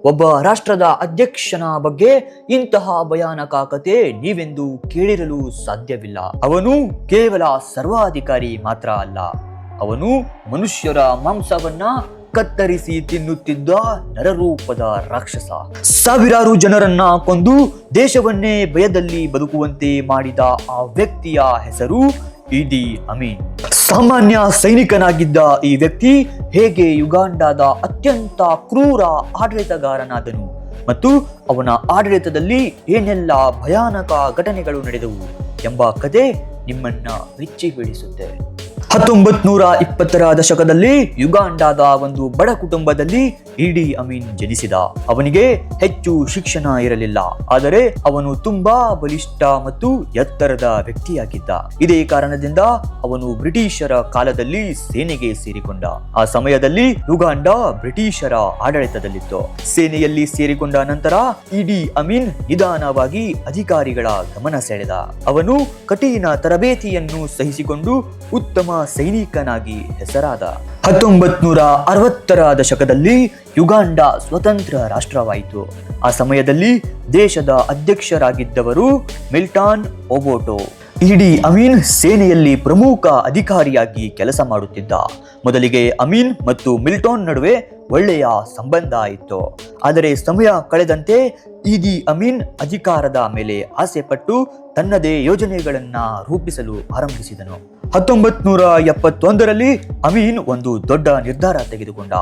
ಒಬ್ಬ ರಾಷ್ಟ್ರದ ಅಧ್ಯಕ್ಷನ ಬಗ್ಗೆ ಇಂತಹ ಭಯಾನಕ ಕತೆ ನೀವೆಂದೂ ಕೇಳಿರಲು ಸಾಧ್ಯವಿಲ್ಲ. ಅವನು ಕೇವಲ ಸರ್ವಾಧಿಕಾರಿ ಮಾತ್ರ ಅಲ್ಲ, ಅವನು ಮನುಷ್ಯರ ಮಾಂಸವನ್ನ ಕತ್ತರಿಸಿ ತಿನ್ನುತ್ತಿದ್ದ ನರರೂಪದ ರಾಕ್ಷಸ. ಸಾವಿರಾರು ಜನರನ್ನ ಕೊಂದು ದೇಶವನ್ನೇ ಭಯದಲ್ಲಿ ಬದುಕುವಂತೆ ಮಾಡಿದ ಆ ವ್ಯಕ್ತಿಯ ಹೆಸರು ಇಡಿ ಅಮೀನ್. ಸಾಮಾನ್ಯ ಸೈನಿಕನಾಗಿದ್ದ ಈ ವ್ಯಕ್ತಿ ಹೇಗೆ ಯುಗಾಂಡಾದ ಅತ್ಯಂತ ಕ್ರೂರ ಆಡಳಿತಗಾರನಾದನು ಮತ್ತು ಅವನ ಆಡಳಿತದಲ್ಲಿ ಏನೆಲ್ಲ ಭಯಾನಕ ಘಟನೆಗಳು ನಡೆದವು ಎಂಬ ಕತೆ ನಿಮ್ಮನ್ನ ಬೆಚ್ಚಿ ಬೀಳಿಸುತ್ತೆ. 1920ರ ದಶಕದಲ್ಲಿ ಯುಗಾಂಡಾದ ಒಂದು ಬಡ ಕುಟುಂಬದಲ್ಲಿ ಇಡಿ ಅಮೀನ್ ಜನಿಸಿದ. ಅವನಿಗೆ ಹೆಚ್ಚು ಶಿಕ್ಷಣ ಇರಲಿಲ್ಲ, ಆದರೆ ಅವನು ತುಂಬಾ ಬಲಿಷ್ಠ ಮತ್ತು ಎತ್ತರದ ವ್ಯಕ್ತಿಯಾಗಿದ್ದ. ಇದೇ ಕಾರಣದಿಂದ ಅವನು ಬ್ರಿಟಿಷರ ಕಾಲದಲ್ಲಿ ಸೇನೆಗೆ ಸೇರಿಕೊಂಡ. ಆ ಸಮಯದಲ್ಲಿ ಯುಗಾಂಡ ಬ್ರಿಟಿಷರ ಆಡಳಿತದಲ್ಲಿತ್ತು. ಸೇನೆಯಲ್ಲಿ ಸೇರಿಕೊಂಡ ನಂತರ ಇಡಿ ಅಮೀನ್ ನಿಧಾನವಾಗಿ ಅಧಿಕಾರಿಗಳ ಗಮನ ಸೆಳೆದ. ಅವನು ಕಠಿಣ ತರಬೇತಿಯನ್ನು ಸಹಿಸಿಕೊಂಡು ಉತ್ತಮ ಸೈನಿಕನಾಗಿ ಹೆಸರಾದ. 1960ರ ದಶಕದಲ್ಲಿ ಯುಗಾಂಡ ಸ್ವತಂತ್ರ ರಾಷ್ಟ್ರವಾಯಿತು. ಆ ಸಮಯದಲ್ಲಿ ದೇಶದ ಅಧ್ಯಕ್ಷರಾಗಿದ್ದವರು ಮಿಲ್ಟನ್ ಓಬೋಟೋ. ಇಡಿ ಅಮೀನ್ ಸೇನೆಯಲ್ಲಿ ಪ್ರಮುಖ ಅಧಿಕಾರಿಯಾಗಿ ಕೆಲಸ ಮಾಡುತ್ತಿದ್ದ. ಮೊದಲಿಗೆ ಅಮೀನ್ ಮತ್ತು ಮಿಲ್ಟನ್ ನಡುವೆ ಒಳ್ಳೆಯ ಸಂಬಂಧ ಇತ್ತು. ಆದರೆ ಸಮಯ ಕಳೆದಂತೆ ಇಡಿ ಅಮೀನ್ ಅಧಿಕಾರದ ಮೇಲೆ ಆಸೆ ಪಟ್ಟು ತನ್ನದೇ ಯೋಜನೆಗಳನ್ನ ರೂಪಿಸಲು ಆರಂಭಿಸಿದನು. 1971ರಲ್ಲಿ ಅಮೀನ್ ಒಂದು ದೊಡ್ಡ ನಿರ್ಧಾರ ತೆಗೆದುಕೊಂಡ.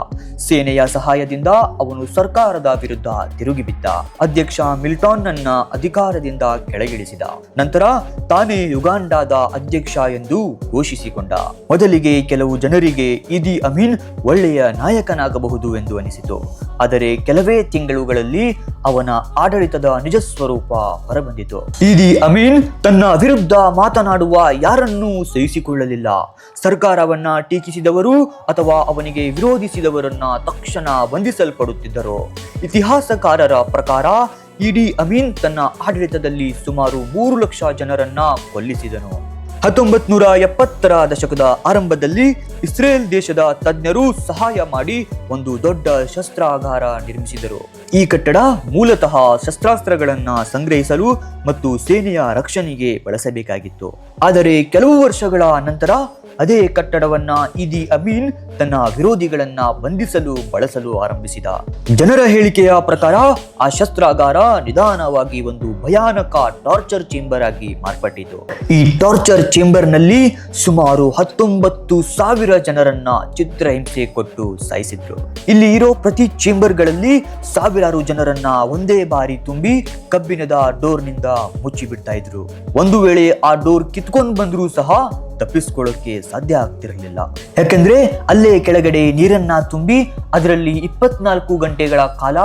ಸೇನೆಯ ಸಹಾಯದಿಂದ ಅವನು ಸರ್ಕಾರದ ವಿರುದ್ಧ ತಿರುಗಿಬಿದ್ದ. ಅಧ್ಯಕ್ಷ ಮಿಲ್ಟನ್ ನನ್ನ ಅಧಿಕಾರದಿಂದ ಕೆಳಗಿಳಿಸಿದ. ನಂತರ ತಾನೇ ಯುಗಾಂಡಾದ ಅಧ್ಯಕ್ಷ ಎಂದು ಘೋಷಿಸಿಕೊಂಡ. ಮೊದಲಿಗೆ ಕೆಲವು ಜನರಿಗೆ ಇಡಿ ಅಮೀನ್ ಒಳ್ಳೆಯ ನಾಯಕನಾಗಬಹುದು ಎಂದು ಅನಿಸಿತು. ಆದರೆ ಕೆಲವೇ ತಿಂಗಳುಗಳಲ್ಲಿ ಅವನ ಆಡಳಿತದ ನಿಜ ಸ್ವರೂಪ ಹೊರಬಂದಿತು. ಇಡಿ ಅಮೀನ್ ತನ್ನ ವಿರುದ್ಧ ಮಾತನಾಡುವ ಯಾರನ್ನೂ ಸಹಿಸಿಕೊಳ್ಳಲಿಲ್ಲ. ಸರ್ಕಾರವನ್ನ ಟೀಕಿಸಿದವರು ಅಥವಾ ಅವನಿಗೆ ವಿರೋಧಿಸಿದವರನ್ನ ತಕ್ಷಣ ಬಂಧಿಸಲ್ಪಡುತ್ತಿದ್ದರು. ಇತಿಹಾಸಕಾರರ ಪ್ರಕಾರ ಇಡಿ ಅಮೀನ್ ತನ್ನ ಆಡಳಿತದಲ್ಲಿ ಸುಮಾರು 3 ಲಕ್ಷ ಜನರನ್ನ ಕೊಲ್ಲಿಸಿದನು. 1970ರ ದಶಕದ ಆರಂಭದಲ್ಲಿ ಇಸ್ರೇಲ್ ದೇಶದ ತಜ್ಞರು ಸಹಾಯ ಮಾಡಿ ಒಂದು ದೊಡ್ಡ ಶಸ್ತ್ರಾಗಾರ ನಿರ್ಮಿಸಿದರು. ಈ ಕಟ್ಟಡ ಮೂಲತಃ ಶಸ್ತ್ರಾಸ್ತ್ರಗಳನ್ನ ಸಂಗ್ರಹಿಸಲು ಮತ್ತು ಸೇನೆಯ ರಕ್ಷಣೆಗೆ ಬಳಸಬೇಕಾಗಿತ್ತು. ಆದರೆ ಕೆಲವು ವರ್ಷಗಳ ನಂತರ ಅದೇ ಕಟ್ಟಡವನ್ನ ಇಡಿ ಅಮೀನ್ ತನ್ನ ವಿರೋಧಿಗಳನ್ನ ಬಂಧಿಸಲು ಬಳಸಲು ಆರಂಭಿಸಿದ. ಜನರ ಹೇಳಿಕೆಯ ಪ್ರಕಾರ ಆ ಶಸ್ತ್ರಾಗಾರ ನಿಧಾನವಾಗಿ ಒಂದು ಭಯಾನಕ ಟಾರ್ಚರ್ ಚೇಂಬರ್ ಆಗಿ ಮಾರ್ಪಟ್ಟಿತು. ಈ ಟಾರ್ಚರ್ ಚೇಂಬರ್ ನಲ್ಲಿ ಸುಮಾರು 19,000 ಜನರನ್ನ ಚಿತ್ರಹಿಂಸೆ ಕೊಟ್ಟು ಸಾಯಿಸಿದ್ರು. ಇಲ್ಲಿ ಇರೋ ಪ್ರತಿ ಚೇಂಬರ್ಗಳಲ್ಲಿ ಸಾವಿರಾರು ಜನರನ್ನ ಒಂದೇ ಬಾರಿ ತುಂಬಿ ಕಬ್ಬಿಣದ ಡೋರ್ ನಿಂದ ಮುಚ್ಚಿ ಬಿಡ್ತಾ ಇದ್ರು. ಒಂದು ವೇಳೆ ಆ ಡೋರ್ ಕಿತ್ಕೊಂಡು ಬಂದ್ರೂ ಸಹ ತಪ್ಪಿಸ್ಕೊಳ್ಳೋಕೆ ಸಾಧ್ಯ ಆಗ್ತಿರಲಿಲ್ಲ. ಯಾಕಂದ್ರೆ ಅಲ್ಲೇ ಕೆಳಗಡೆ ನೀರನ್ನ ತುಂಬಿ ಅದರಲ್ಲಿ 24 ಗಂಟೆಗಳ ಕಾಲ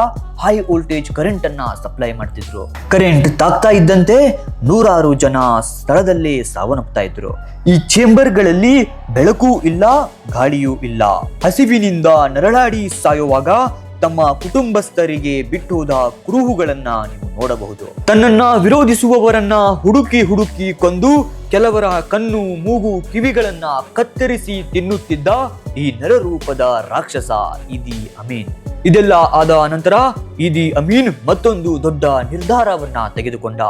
ಹೈ ವೋಲ್ಟೇಜ್ ಕರೆಂಟ್ ಅನ್ನ ಸಪ್ಲೈ ಮಾಡ್ತಿದ್ರು. ಕರೆಂಟ್ ತಾಗ್ತಾ ಇದ್ದಂತೆ ನೂರಾರು ಜನ ಸ್ಥಳದಲ್ಲೇ ಸಾವನ್ನಪ್ತಾ ಇದ್ರು. ಈ ಚೇಂಬರ್ಗಳಲ್ಲಿ ಬೆಳಕು ಇಲ್ಲ, ಗಾಳಿಯೂ ಇಲ್ಲ. ಹಸಿವಿನಿಂದ ನರಳಾಡಿ ಸಾಯುವಾಗ ತಮ್ಮ ಕುಟುಂಬಸ್ಥರಿಗೆ ಬಿಟ್ಟುಹೋದ ಕುರುಹುಗಳನ್ನ ನೀವು ನೋಡಬಹುದು. ತನ್ನನ್ನ ವಿರೋಧಿಸುವವರನ್ನ ಹುಡುಕಿ ಕೊಂದು ಕೆಲವರ ಕಣ್ಣು, ಮೂಗು, ಕಿವಿಗಳನ್ನ ಕತ್ತರಿಸಿ ತಿನ್ನುತ್ತಿದ್ದ ಈ ನರರೂಪದ ರಾಕ್ಷಸ ಇಡಿ ಅಮೀನ್. ಇದೆಲ್ಲ ಆದ ನಂತರ ಇಡಿ ಅಮೀನ್ ಮತ್ತೊಂದು ದೊಡ್ಡ ನಿರ್ಧಾರವನ್ನ ತೆಗೆದುಕೊಂಡ.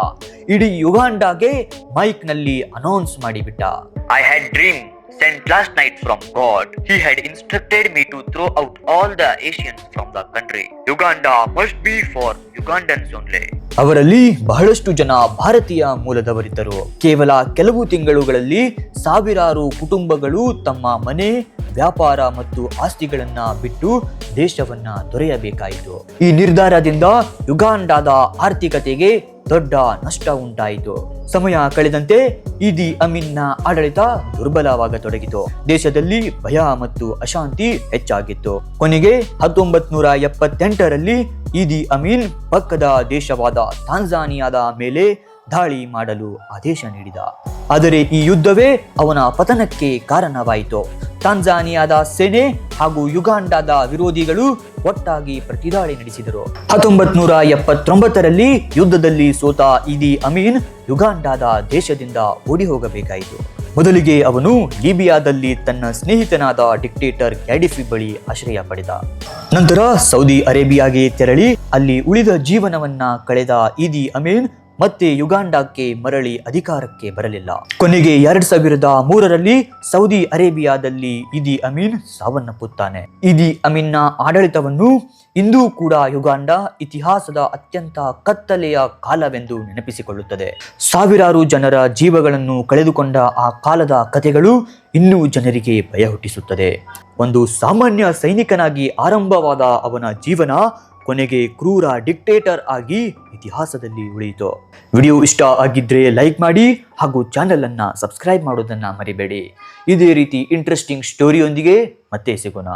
ಇಡೀ ಯುಗಾಂಡಾಗೆ ಮೈಕ್ ನಲ್ಲಿ ಅನೌನ್ಸ್ ಮಾಡಿಬಿಟ್ಟ. I had dream sent last night from God. He had instructed me to throw out all the Asians from the country. Uganda must be for Ugandans only. ಅವರಲ್ಲಿ ಬಹಳಷ್ಟು ಜನ ಭಾರತೀಯ ಮೂಲದವರಿದ್ದರು. ಕೇವಲ ಕೆಲವು ತಿಂಗಳುಗಳಲ್ಲಿ ಸಾವಿರಾರು ಕುಟುಂಬಗಳು ತಮ್ಮ ಮನೆ, ವ್ಯಾಪಾರ ಮತ್ತು ಆಸ್ತಿಗಳನ್ನ ಬಿಟ್ಟು ದೇಶವನ್ನ ತೊರೆಯಬೇಕಾಯಿತು. ಈ ನಿರ್ಧಾರದಿಂದ ಯುಗಾಂಡಾದ ಆರ್ಥಿಕತೆಗೆ ದೊಡ್ಡ ನಷ್ಟ ಉಂಟಾಯಿತು. ಸಮಯ ಕಳೆದಂತೆ ಇಡಿ ಅಮೀನ್ನ ಆಡಳಿತ ದುರ್ಬಲವಾಗತೊಡಗಿತು. ದೇಶದಲ್ಲಿ ಭಯ ಮತ್ತು ಅಶಾಂತಿ ಹೆಚ್ಚಾಗಿತ್ತು. ಕೊನೆಗೆ 1978ರಲ್ಲಿ ಇಡಿ ಅಮೀನ್ ಪಕ್ಕದ ದೇಶವಾದ ತಾಂಜಾನಿಯಾದ ಮೇಲೆ ದಾಳಿ ಮಾಡಲು ಆದೇಶ ನೀಡಿದ. ಆದರೆ ಈ ಯುದ್ಧವೇ ಅವನ ಪತನಕ್ಕೆ ಕಾರಣವಾಯಿತು. ತಾಂಜಾನಿಯಾದ ಸೇನೆ ಹಾಗೂ ಯುಗಾಂಡಾದ ವಿರೋಧಿಗಳು ಒಟ್ಟಾಗಿ ಪ್ರತಿದಾಳಿ ನಡೆಸಿದರು. 1979ರಲ್ಲಿ ಯುದ್ಧದಲ್ಲಿ ಸೋತ ಇಡಿ ಅಮೀನ್ ಯುಗಾಂಡಾದ ದೇಶದಿಂದ ಓಡಿ ಹೋಗಬೇಕಾಯಿತು. ಮೊದಲಿಗೆ ಅವನು ಲಿಬಿಯಾದಲ್ಲಿ ತನ್ನ ಸ್ನೇಹಿತನಾದ ಡಿಕ್ಟೇಟರ್ ಗ್ಯಾಡಿಫಿ ಬಳಿ ಆಶ್ರಯ ಪಡೆದ. ನಂತರ ಸೌದಿ ಅರೇಬಿಯಾಗೆ ತೆರಳಿ ಅಲ್ಲಿ ಉಳಿದ ಜೀವನವನ್ನ ಕಳೆದ ಈದಿ ಅಮೀನ್ ಮತ್ತೆ ಯುಗಾಂಡಕ್ಕೆ ಮರಳಿ ಅಧಿಕಾರಕ್ಕೆ ಬರಲಿಲ್ಲ. ಕೊನೆಗೆ 2003ರಲ್ಲಿ ಸೌದಿ ಅರೇಬಿಯಾದಲ್ಲಿ ಈದಿ ಅಮೀನ್ ಸಾವನ್ನಪ್ಪುತ್ತಾನೆ. ಈದಿ ಅಮೀನ್ನ ಆಡಳಿತವನ್ನು ಇಂದೂ ಕೂಡ ಯುಗಾಂಡ ಇತಿಹಾಸದ ಅತ್ಯಂತ ಕತ್ತಲೆಯ ಕಾಲವೆಂದು ನೆನಪಿಸಿಕೊಳ್ಳುತ್ತದೆ. ಸಾವಿರಾರು ಜನರ ಜೀವಗಳನ್ನು ಕಳೆದುಕೊಂಡ ಆ ಕಾಲದ ಕಥೆಗಳು ಇನ್ನೂ ಜನರಿಗೆ ಭಯ ಹುಟ್ಟಿಸುತ್ತದೆ. ಒಂದು ಸಾಮಾನ್ಯ ಸೈನಿಕನಾಗಿ ಆರಂಭವಾದ ಅವನ ಜೀವನ ಕೊನೆಗೆ ಕ್ರೂರ ಡಿಕ್ಟೇಟರ್ ಆಗಿ ಇತಿಹಾಸದಲ್ಲಿ ಉಳಿಯಿತು. ವಿಡಿಯೋ ಇಷ್ಟ ಆಗಿದ್ರೆ ಲೈಕ್ ಮಾಡಿ ಹಾಗೂ ಚಾನೆಲ್ ಅನ್ನ ಸಬ್ಸ್ಕ್ರೈಬ್ ಮಾಡೋದನ್ನ ಮರಿಬೇಡಿ. ಇದೇ ರೀತಿ ಇಂಟ್ರೆಸ್ಟಿಂಗ್ ಸ್ಟೋರಿಯೊಂದಿಗೆ ಮತ್ತೆ ಸಿಗೋಣ.